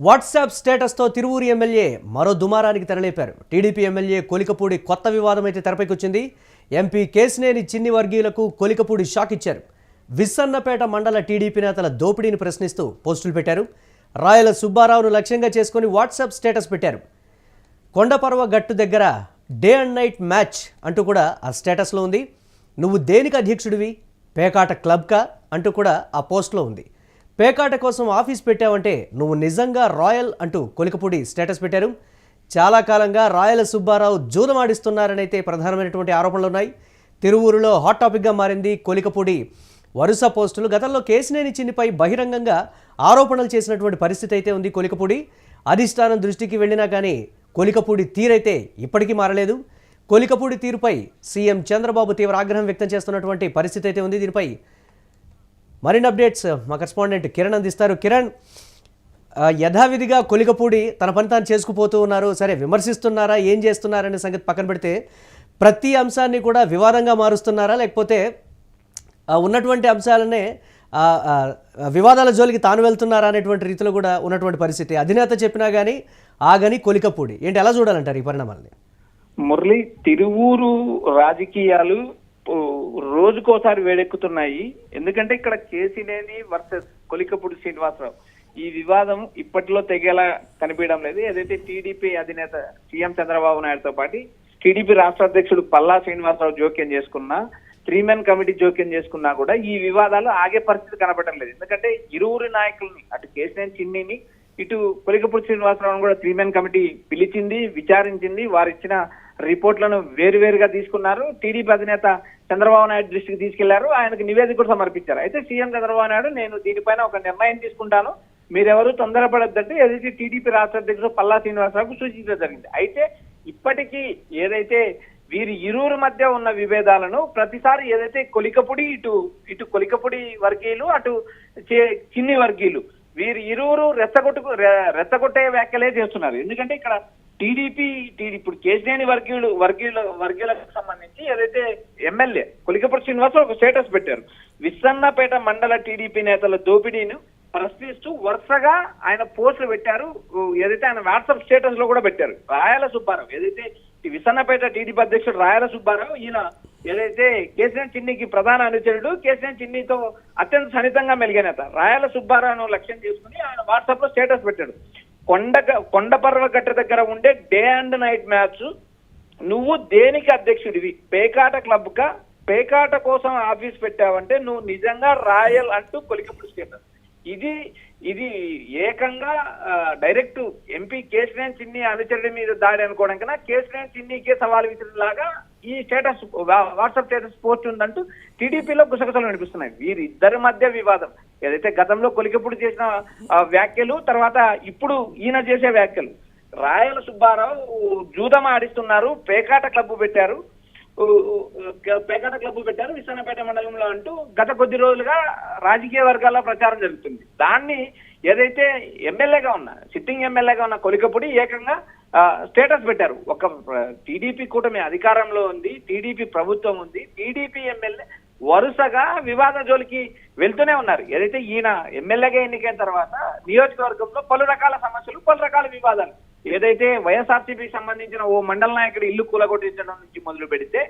WhatsApp స్టేటస్తో Tiruvuru MLA మరో దుమారానికి తెరలేపారు. TDP MLA Kolikapudi కొత్త వివాదం అయితే తెరపైకొచ్చింది. ఎంపీ కేశినేని చిన్ని వర్గీయులకు కొలికపూడి షాక్ ఇచ్చారు. విస్సన్నపేట మండల టీడీపీ నేతల దోపిడీని ప్రశ్నిస్తూ పోస్టులు పెట్టారు. రాయల సుబ్బారావును లక్ష్యంగా చేసుకుని వాట్సాప్ స్టేటస్ పెట్టారు. కొండపర్వ గట్టు దగ్గర డే అండ్ నైట్ మ్యాచ్ అంటూ కూడా ఆ స్టేటస్లో ఉంది. నువ్వు దేనికి అధ్యక్షుడివి, పేకాట క్లబ్కా అంటూ కూడా ఆ పోస్ట్లో ఉంది. పేకాట కోసం ఆఫీస్ పెట్టావంటే నువ్వు నిజంగా రాయల్ అంటూ కొలికపూడి స్టేటస్ పెట్టారు. చాలా కాలంగా రాయల సుబ్బారావు జూదమాడిస్తున్నారని అయితే ప్రధానమైనటువంటి ఆరోపణలు ఉన్నాయి. తిరువూరులో హాట్ టాపిక్గా మారింది కొలికపూడి వరుస పోస్టులు. గతంలో కేశినేని చిన్నిపై బహిరంగంగా ఆరోపణలు చేసినటువంటి పరిస్థితి అయితే ఉంది కొలికపూడి. అధిష్టానం దృష్టికి వెళ్ళినా కానీ కొలికపూడి తీరైతే ఇప్పటికీ మారలేదు. కొలికపూడి తీరుపై సీఎం చంద్రబాబు తీవ్ర ఆగ్రహం వ్యక్తం చేస్తున్నటువంటి పరిస్థితి అయితే ఉంది. దీనిపై మరిన్ని అప్డేట్స్ మా కరెస్పాండెంట్ కిరణ్ అందిస్తారు. కిరణ్, యథావిధిగా కొలికపూడి తన పని తాను చేసుకుపోతూ ఉన్నారు. సరే, విమర్శిస్తున్నారా, ఏం చేస్తున్నారనే సంగతి పక్కన పెడితే ప్రతి అంశాన్ని కూడా వివాదంగా మారుస్తున్నారా, లేకపోతే ఉన్నటువంటి అంశాలనే వివాదాల జోలికి తాను వెళ్తున్నారా అనేటువంటి రీతిలో కూడా ఉన్నటువంటి పరిస్థితి. అధినేత చెప్పినా కానీ ఆగని కొలికపూడి ఏంటి, ఎలా చూడాలంటారు ఈ పరిణామాలని? మురళి, తిరువూరు రాజకీయాలు రోజుకోసారి వేడెక్కుతున్నాయి. ఎందుకంటే ఇక్కడ కేశినేని వర్సెస్ కొలికపూడి శ్రీనివాసరావు ఈ వివాదం ఇప్పట్లో తెగేలా కనిపించడం లేదు. ఏదైతే టీడీపీ అధినేత సీఎం చంద్రబాబు నాయుడుతో పాటు టీడీపీ రాష్ట్ర అధ్యక్షుడు పల్లా శ్రీనివాసరావు జోక్యం చేసుకున్నా, 3 మెన్ కమిటీ జోక్యం చేసుకున్నా కూడా ఈ వివాదాలు ఆగే పరిస్థితి కనపడడం లేదు. ఎందుకంటే ఇరువురి నాయకుల్ని, అటు కేశినేని చిన్నిని ఇటు కొలికపూడి శ్రీనివాసరావును కూడా 3 మెన్ కమిటీ పిలిచింది, విచారించింది. వారు ఇచ్చిన రిపోర్ట్లను వేరువేరుగా తీసుకున్నారు. టీడీపీ అధినేత చంద్రబాబు నాయుడు దృష్టికి తీసుకెళ్లారు. ఆయనకు నివేదిక కూడా సమర్పించారు. అయితే సీఎం చంద్రబాబు నాయుడు నేను దీనిపైన ఒక నిర్ణయం తీసుకుంటాను, మీరెవరూ తొందరపడద్దంటే ఏదైతే టీడీపీ రాష్ట్ర అధ్యక్షుడు పల్లా శ్రీనివాసరావుకు సూచించడం జరిగింది. అయితే ఇప్పటికీ ఏదైతే వీరి ఇరువురు మధ్య ఉన్న విభేదాలను ప్రతిసారి ఏదైతే కొలికపూడి ఇటు కొలికపూడి వర్గీయులు, అటు చిన్ని వర్గీయులు, వీరి ఇరువురు రెచ్చగొట్టే వ్యాఖ్యలే చేస్తున్నారు. ఎందుకంటే ఇక్కడ ఇప్పుడు కేశినేని వర్గీయులకు సంబంధించి ఏదైతే ఎమ్మెల్యే కొలికపూడి శ్రీనివాసరావు ఒక స్టేటస్ పెట్టారు. విస్సన్నపేట మండల టీడీపీ నేతల దోపిడీని ప్రశ్నిస్తూ వరుసగా ఆయన పోస్టులు పెట్టారు. ఏదైతే ఆయన వాట్సాప్ స్టేటస్ లో కూడా పెట్టారు. రాయల సుబ్బారావు, ఏదైతే విస్సన్నపేట టీడీపీ అధ్యక్షుడు రాయల సుబ్బారావు, ఈయన ఏదైతే కేశినేని చిన్నికి ప్రధాన అనుచరుడు, కేశినేని చిన్నితో అత్యంత సన్నిహితంగా మెలిగే నేత రాయల సుబ్బారావును లక్ష్యం చేసుకుని ఆయన వాట్సాప్ లో స్టేటస్ పెట్టాడు. కొండపర్వ గట్ట దగ్గర ఉండే డే అండ్ నైట్ మ్యాచ్ నువ్వు దేనికి అధ్యక్షుడివి, పేకాట క్లబ్ కా, పేకాట కోసం ఆఫీస్ పెట్టావంటే నువ్వు నిజంగా రాయల్ అంటూ కొలికపూడి స్టేటస్. ఇది ఏకంగా డైరెక్ట్ ఎంపీ కేశినేని చిన్ని అనుచరుడి మీద దాడి అనుకోవడం కన్నా కేశినేని చిన్నికే సవాల్ విసిరేలాగా ఈ స్టేటస్ వాట్సాప్ స్టేటస్ పోస్ట్ ఉందంటూ టీడీపీలో గుసగుసలు వినిపిస్తున్నాయి. వీరిద్దరి మధ్య వివాదం ఏదైతే గతంలో కొలికపూడి చేసిన వ్యాఖ్యలు, తర్వాత ఇప్పుడు ఈయన చేసే వ్యాఖ్యలు. రాయల సుబ్బారావు జూదం ఆడిస్తున్నారు, పేకాట క్లబ్ పెట్టారు విస్సన్నపేట మండలంలో అంటూ గత కొద్ది రోజులుగా రాజకీయ వర్గాల్లో ప్రచారం జరుగుతుంది. దాన్ని ఏదైతే సిట్టింగ్ ఎమ్మెల్యేగా ఉన్న కొలికపూడి ఏకంగా స్టేటస్ పెట్టారు. ఒక టీడీపీ కూటమి అధికారంలో ఉంది, టీడీపీ ప్రభుత్వం ఉంది, టీడీపీ ఎమ్మెల్యే వరుసగా వివాద జోలికి వెళ్తూనే ఉన్నారు. ఏదైతే ఈయన ఎమ్మెల్యేగా ఎన్నికైన తర్వాత నియోజకవర్గంలో పలు రకాల సమస్యలు, పలు రకాల వివాదాలు, ఏదైతే వైఎస్ఆర్సీపీకి సంబంధించిన ఓ మండల నాయకుడు ఇల్లు కూలగొట్టించడం నుంచి మొదలు పెడితే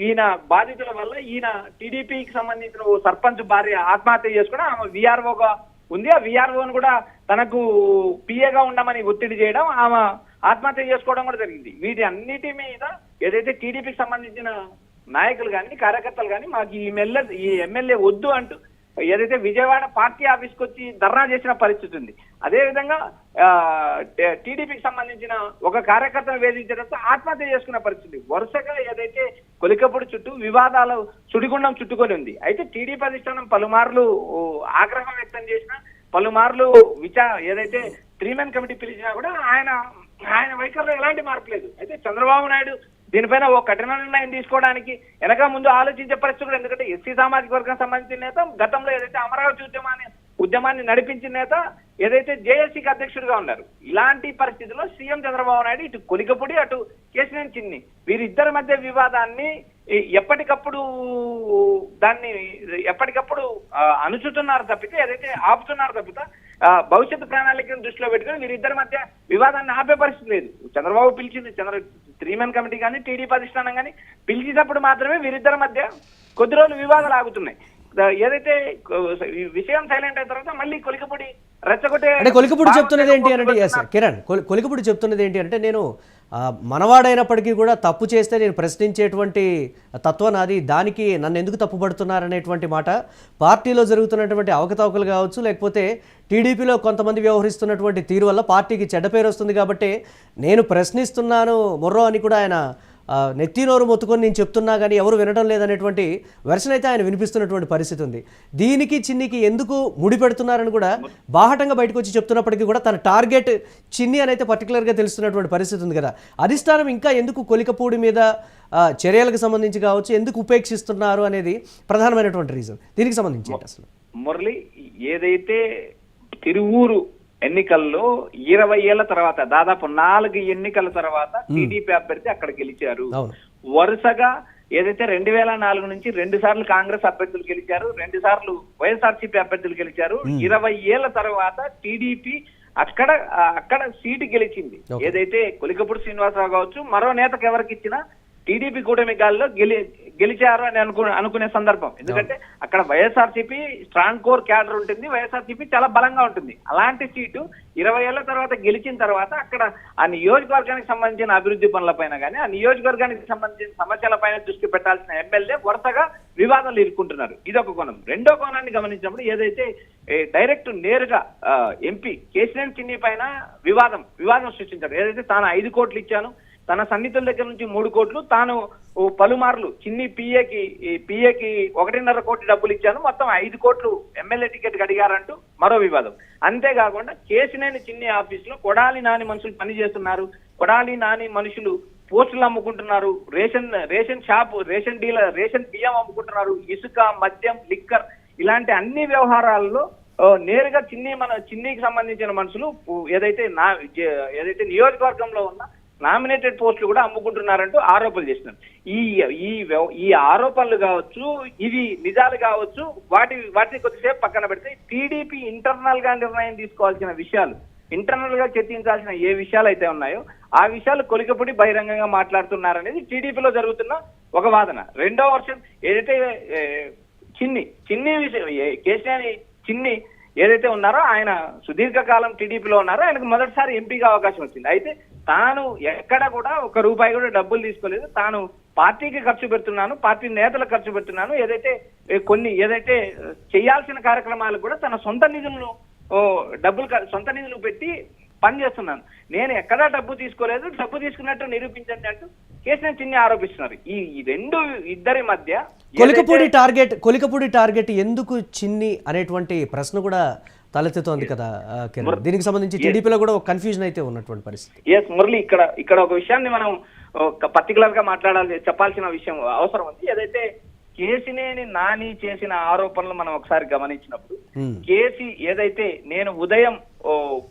ఈయన బాధితుల వల్ల ఈయన టీడీపీకి సంబంధించిన ఓ సర్పంచ్ భార్య ఆత్మహత్య చేసుకుని ఆమె విఆర్ఓగా ఉంది. ఆ విఆర్ఓను కూడా తనకు పిఏగా ఉండమని ఒత్తిడి చేయడం, ఆమె ఆత్మహత్య చేసుకోవడం కూడా జరిగింది. వీటి అన్నిటి మీద ఏదైతే టీడీపీకి సంబంధించిన నాయకులు కానీ, కార్యకర్తలు కానీ మాకు ఈ ఎమ్మెల్యే వద్దు అంటూ ఏదైతే విజయవాడ పార్టీ ఆఫీస్కి వచ్చి ధర్నా చేసిన పరిస్థితి ఉంది. అదేవిధంగా టీడీపీకి సంబంధించిన ఒక కార్యకర్తను వేధించడంతో ఆత్మహత్య చేసుకున్న పరిస్థితి. వరుసగా ఏదైతే కొలికపూడి చుట్టూ వివాదాలు సుడిగుండం చుట్టుకొని ఉంది. అయితే టీడీపీ అధిష్టానం పలుమార్లు ఆగ్రహం వ్యక్తం చేసిన, పలుమార్లు ఏదైతే 3 మెన్ కమిటీ పిలిచినా కూడా ఆయన వైఖరిలో ఎలాంటి మార్పు లేదు. అయితే చంద్రబాబు నాయుడు దీనిపైన ఓ కఠిన నిర్ణయం తీసుకోవడానికి వెనక ముందు ఆలోచించే పరిస్థితి కూడా. ఎందుకంటే ఎస్సీ సామాజిక వర్గం సంబంధించిన నేత, గతంలో ఏదైతే అమరావతి ఉద్యమాన్ని నడిపించిన నేత, ఏదైతే జేఏసీకి అధ్యక్షుడిగా ఉన్నారు. ఇలాంటి పరిస్థితుల్లో సీఎం చంద్రబాబు నాయుడు ఇటు కొలికపూడి, అటు కేశినేని చిన్ని వీరిద్దరి మధ్య వివాదాన్ని ఎప్పటికప్పుడు అణుచుతున్నారు తప్పితే, ఏదైతే ఆపుతున్నారు తప్పితే భవిష్యత్తు ప్రణాళికను దృష్టిలో పెట్టుకుని వీరిద్దరి మధ్య వివాదాన్ని ఆపే పరిస్థితి లేదు. చంద్రబాబు పిలిచింది 3 కమిటీ కానీ టీడీపీ అధిష్టానం కానీ పిలిచినప్పుడు మాత్రమే వీరిద్దరి మధ్య కొద్ది రోజులు వివాదాలు ఆగుతున్నాయి. ఏదైతే విషయం సైలెంట్ అయిన తర్వాత మళ్ళీ కొలికపూడి రెచ్చగొట్టే అంటే కొలికపూడి చెప్తున్నది ఏంటి అంటే కిరణ్ కిరణ్ చెప్తున్నది ఏంటి అంటే నేను మనవాడైనప్పటికీ కూడా తప్పు చేస్తే నేను ప్రశ్నించేటువంటి తత్వం నాది, దానికి నన్ను ఎందుకు తప్పుపడుతున్నారనేటువంటి మాట పార్టీలో జరుగుతున్నటువంటి అవకతవకలు కావచ్చు, లేకపోతే టీడీపీలో కొంతమంది వ్యవహరిస్తున్నటువంటి తీరు వల్ల పార్టీకి చెడ్డ పేరు వస్తుంది కాబట్టి నేను ప్రశ్నిస్తున్నాను మొర్రో అని కూడా ఆయన నెత్తి నోరు మొత్తుకొని నేను చెప్తున్నా కానీ ఎవరు వినడం లేదనేటువంటి వెర్షన్ అయితే ఆయన వినిపిస్తున్నటువంటి పరిస్థితి ఉంది. దీనికి చిన్నికి ఎందుకు ముడి పెడుతున్నారని కూడా బాహటంగా బయటకు వచ్చి చెప్తున్నప్పటికీ కూడా తన టార్గెట్ చిన్ని అని అయితే పర్టికులర్గా తెలుస్తున్నటువంటి పరిస్థితి ఉంది కదా. అధిష్టానం ఇంకా ఎందుకు కొలికపూడి మీద చర్యలకు సంబంధించి కావచ్చు ఎందుకు ఉపేక్షిస్తున్నారు అనేది ప్రధానమైనటువంటి రీజన్. దీనికి సంబంధించి అసలు మురళి ఏదైతే తిరువూరు ఎన్నికల్లో 20 ఏళ్ల తర్వాత దాదాపు 4 ఎన్నికల తర్వాత టీడీపీ అభ్యర్థి అక్కడ గెలిచారు. వరుసగా ఏదైతే 2004 నుంచి 2 సార్లు కాంగ్రెస్ అభ్యర్థులు గెలిచారు, 2 సార్లు వైఎస్ఆర్సీపీ అభ్యర్థులు గెలిచారు. 20 ఏళ్ల తర్వాత టీడీపీ అక్కడ సీటు గెలిచింది. ఏదైతే కొలికపూడి శ్రీనివాసరావు కావచ్చు మరో నేతకు ఎవరికి ఇచ్చినా టీడీపీ కూటమి గాల్లో గెలిచారు అని అనుకునే సందర్భం. ఎందుకంటే అక్కడ వైఎస్ఆర్సీపీ స్ట్రాంగ్ కోర్ క్యాడర్ ఉంటుంది, వైఎస్ఆర్సీపీ చాలా బలంగా ఉంటుంది. అలాంటి సీటు 20 ఏళ్ల తర్వాత గెలిచిన తర్వాత అక్కడ ఆ నియోజకవర్గానికి సంబంధించిన అభివృద్ధి పనులపైన కానీ ఆ నియోజకవర్గానికి సంబంధించిన సమస్యలపైన దృష్టి పెట్టాల్సిన ఎమ్మెల్యే వరుసగా వివాదాలు ఇరుక్కుంటున్నారు. ఇది ఒక కోణం. రెండో కోణాన్ని గమనించినప్పుడు ఏదైతే డైరెక్ట్ నేరుగా ఎంపీ కేసీఆర్ చిన్ని పైన వివాదం సృష్టించారు. ఏదైతే తాను 5 కోట్లు ఇచ్చాను, తన సన్నిహితుల దగ్గర నుంచి 3 కోట్లు, తాను పలుమార్లు చిన్ని పిఏకి 1.5 కోటి డబ్బులు ఇచ్చాను, మొత్తం 5 కోట్లు ఎమ్మెల్యే టికెట్ అడిగారంటూ మరో వివాదం. అంతేకాకుండా కేసినేని చిన్ని ఆఫీస్ లో కొడాలి నాని మనుషులు పనిచేస్తున్నారు, కొడాలి నాని మనుషులు పోస్టులు అమ్ముకుంటున్నారు, ration shop ration dealer ration బియ్యం అమ్ముకుంటున్నారు, ఇసుక మద్యం లిక్కర్ ఇలాంటి అన్ని వ్యవహారాల్లో నేరుగా చిన్నికి సంబంధించిన మనుషులు ఏదైతే నియోజకవర్గంలో ఉన్న నామినేటెడ్ పోస్టులు కూడా అమ్ముకుంటున్నారంటూ ఆరోపణలు చేస్తున్నారు. ఈ ఆరోపణలు కావచ్చు, ఇవి నిజాలు కావచ్చు, వాటిని కొద్దిసేపు పక్కన పెడితే టీడీపీ ఇంటర్నల్ గా నిర్ణయం తీసుకోవాల్సిన విషయాలు, ఇంటర్నల్ గా చర్చించాల్సిన ఏ విషయాలు అయితే ఉన్నాయో ఆ విషయాలు కొలికపూడి బహిరంగంగా మాట్లాడుతున్నారనేది టీడీపీలో జరుగుతున్న ఒక వాదన. రెండో వర్షన్ ఏదైతే చిన్ని విషయం కేసీఆర్ చిన్ని ఏదైతే ఉన్నారో ఆయన సుదీర్ఘకాలం టీడీపీలో ఉన్నారో ఆయనకు మొదటిసారి ఎంపీగా అవకాశం వచ్చింది. అయితే తాను ఎక్కడ కూడా 1 రూపాయి కూడా డబ్బులు తీసుకోలేదు, తాను పార్టీకి ఖర్చు పెడుతున్నాను, పార్టీ నేతలకు ఖర్చు పెడుతున్నాను, ఏదైతే చేయాల్సిన కార్యక్రమాలు కూడా తన సొంత నిధులను సొంత నిధులు పెట్టి పనిచేస్తున్నాను, నేను ఎక్కడా డబ్బు తీసుకోలేదు, డబ్బు తీసుకున్నట్టు నిరూపించండి అంటూ కేసీఆర్ చిన్ని ఆరోపిస్తున్నారు. ఈ ఇద్దరి మధ్య కొలికపూడి టార్గెట్ ఎందుకు చిన్ని అనేటువంటి ప్రశ్న కూడా తలెత్తుతోంది కదా కిరణ్. దీనికి సంబంధించి టీడీపీలో కూడా ఒక కన్ఫ్యూజన్ అయితే ఉన్నటువంటి పరిస్థితి. ఎస్ మురళి, ఇక్కడ ఒక విషయాన్ని మనం పర్టికులర్ గా చెప్పాల్సిన విషయం అవసరం ఉంది. ఏదైతే కేసినేని నాని చేసిన ఆరోపణలు మనం ఒకసారి గమనించినప్పుడు కేసీ ఏదైతే నేను ఉదయం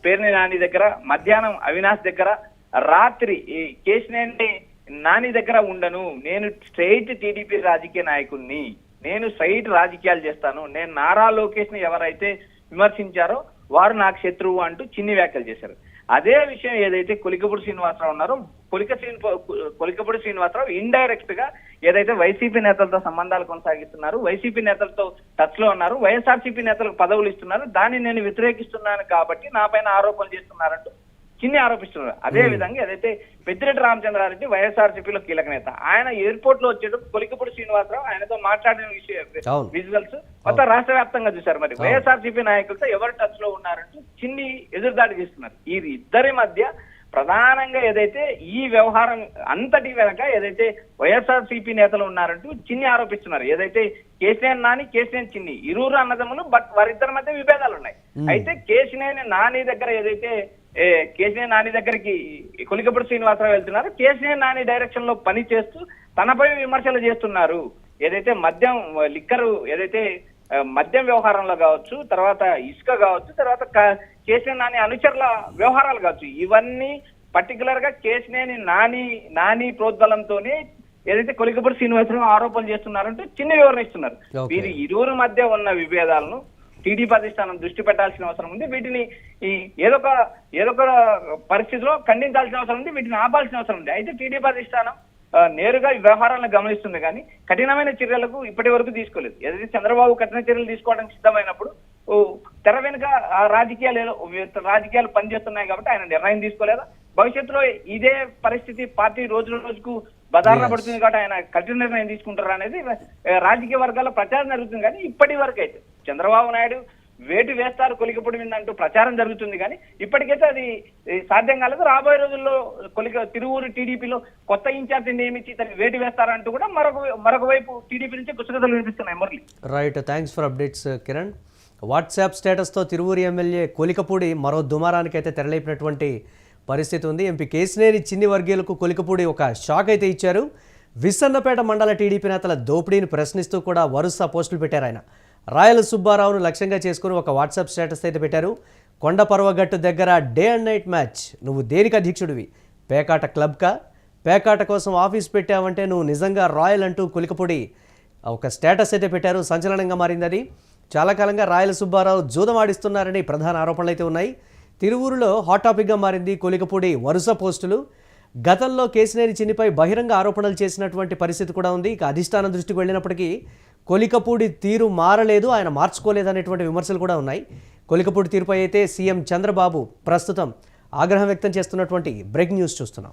పేర్ని నాని దగ్గర, మధ్యాహ్నం అవినాష్ దగ్గర, రాత్రి కేసినేని నాని దగ్గర ఉండను, నేను స్ట్రైట్ టీడీపీ రాజకీయ నాయకుడిని, నేను స్ట్రైట్ రాజకీయాలు చేస్తాను, నేను నారా లోకేష్ ని ఎవరైతే విమర్శించారో వారు నాకు శత్రువు అంటూ చిన్ని వ్యాఖ్యలు చేశారు. అదే విషయం ఏదైతే కొలికపూడి శ్రీనివాసరావు ఉన్నారో కొలికపూడి శ్రీనివాసరావు ఇండైరెక్ట్ గా ఏదైతే వైసీపీ నేతలతో సంబంధాలు కొనసాగిస్తున్నారు, వైసీపీ నేతలతో టచ్ లో ఉన్నారు, వైఎస్ఆర్సీపీ నేతలకు పదవులు ఇస్తున్నారు, దాన్ని నేను వ్యతిరేకిస్తున్నాను కాబట్టి నా పైన ఆరోపణలు చేస్తున్నారంటూ చిన్ని ఆరోపిస్తున్నారు. అదే విధంగా ఏదైతే పెద్దిరెడ్డి రామచంద్రారెడ్డి వైఎస్ఆర్సీపీలో కీలక నేత, ఆయన ఎయిర్పోర్ట్ లో వచ్చేటప్పుడు కొలికపూడి శ్రీనివాసరావు ఆయనతో మాట్లాడిన విజువల్స్ మొత్తం రాష్ట్ర వ్యాప్తంగా చూశారు. మరి వైఎస్ఆర్సీపీ నాయకులతో ఎవరు టచ్ లో ఉన్నారంటూ చిన్ని ఎదురుదాడి చేస్తున్నారు. ఈ ఇద్దరి మధ్య ప్రధానంగా ఏదైతే ఈ వ్యవహారం అంతటి వెనక ఏదైతే వైఎస్ఆర్సీపీ నేతలు ఉన్నారంటూ చిన్ని ఆరోపిస్తున్నారు. ఏదైతే కేసీఆర్ నాని కేసీఆర్ చిన్ని ఇరువురు అన్నదమ్ములు, బట్ వారిద్దరి మధ్య విభేదాలు ఉన్నాయి. అయితే కేసీఆర్ నాని దగ్గర ఏదైతే కేసీఆర్ నాని దగ్గరికి కొలికపూడి శ్రీనివాసరావు వెళ్తున్నారు, కేసీఆర్ నాని డైరెక్షన్ లో పని చేస్తూ తనపై విమర్శలు చేస్తున్నారు. ఏదైతే లిక్కరు ఏదైతే మద్యం వ్యవహారంలో కావచ్చు, తర్వాత ఇసుక కావచ్చు, తర్వాత కేసీఆర్ నాని అనుచరుల వ్యవహారాలు కావచ్చు, ఇవన్నీ పర్టికులర్ గా కేసీఆర్ నాని ప్రోద్బలంతోనే ఏదైతే కొలికపూడి శ్రీనివాసరావు ఆరోపణలు చేస్తున్నారంటే చిన్న వివరణ ఇస్తున్నారు. వీరి ఇరువురు మధ్య ఉన్న విభేదాలను టీడీపీ అధిష్టానం దృష్టి పెట్టాల్సిన అవసరం ఉంది. వీటిని ఈ ఏదో ఒక పరిస్థితిలో ఖండించాల్సిన అవసరం ఉంది, వీటిని ఆపాల్సిన అవసరం ఉంది. అయితే టీడీపీ అధిష్టానం నేరుగా ఈ వ్యవహారాలను గమనిస్తుంది కానీ కఠినమైన చర్యలకు ఇప్పటి వరకు తీసుకోలేదు. ఏదైతే చంద్రబాబు కఠిన చర్యలు తీసుకోవడానికి సిద్ధమైనప్పుడు తెర వెనుక రాజకీయాలు పనిచేస్తున్నాయి కాబట్టి ఆయన నిర్ణయం తీసుకోలేదా? భవిష్యత్తులో ఇదే పరిస్థితి పార్టీ రోజు రోజుకు బదారణ పడుతుంది కాబట్టి ఆయన కఠిన నిర్ణయం తీసుకుంటారా అనేది రాజకీయ వర్గాల్లో ప్రచారం జరుగుతుంది. కానీ ఇప్పటి వరకు అయితే చంద్రబాబు నాయుడు వేటు వేస్తారు కొలికపూడి మీద అంటూ ప్రచారం జరుగుతుంది కానీ ఇప్పటికైతే అది సాధ్యం కాలేదు. రాబోయే రోజుల్లో తిరువూరు టీడీపీలో కొత్త ఇన్ఛార్జి నియమించి తను వేటు వేస్తారంటూ కూడా మరొక వైపు టీడీపీ నుంచి గుసగుసలు వినిపిస్తున్నాయి. Murali, right, thanks for updates Kiran. WhatsApp స్టేటస్తో తిరువూరు ఎమ్మెల్యే కొలికపూడి మరో దుమారానికైతే తెరలేపినటువంటి పరిస్థితి ఉంది. ఎంపీ కేసినేని చిన్ని వర్గీయులకు కొలికపూడి ఒక షాక్ అయితే ఇచ్చారు. విస్సన్నపేట మండల టీడీపీ నేతల దోపిడీని ప్రశ్నిస్తూ కూడా వరుస పోస్టులు పెట్టారు ఆయన. రాయల సుబ్బారావును లక్ష్యంగా చేసుకుని ఒక వాట్సాప్ స్టేటస్ అయితే పెట్టారు. కొండ పర్వగట్టు దగ్గర డే అండ్ నైట్ మ్యాచ్, నువ్వు దేనికి అధ్యక్షుడివి? పేకాట క్లబ్కా? పేకాట కోసం ఆఫీస్ పెట్టావంటే నువ్వు నిజంగా రాయల్ అంటూ కొలికపూడి ఒక స్టేటస్ అయితే పెట్టారు. సంచలనంగా మారింది అది. చాలా కాలంగా రాయల సుబ్బారావు జూదం ఆడిస్తున్నారని ప్రధాన ఆరోపణలు అయితే ఉన్నాయి. తిరువూరులో హాట్ టాపిక్గా మారింది కొలికపూడి వరుస పోస్టులు. గతంలో కేసినేని చిన్నిపై బహిరంగ ఆరోపణలు చేసినటువంటి పరిస్థితి కూడా ఉంది. ఇక అధిష్టానం దృష్టికి వెళ్ళినప్పటికీ కొలికపూడి తీరు మారలేదు, ఆయన మార్చుకోలేదు అనేటువంటి విమర్శలు కూడా ఉన్నాయి. కొలికపూడి తీరుపై అయితే సీఎం చంద్రబాబు ప్రస్తుతం ఆగ్రహం వ్యక్తం చేస్తున్నటువంటి బ్రేకింగ్ న్యూస్ చూస్తున్నాం.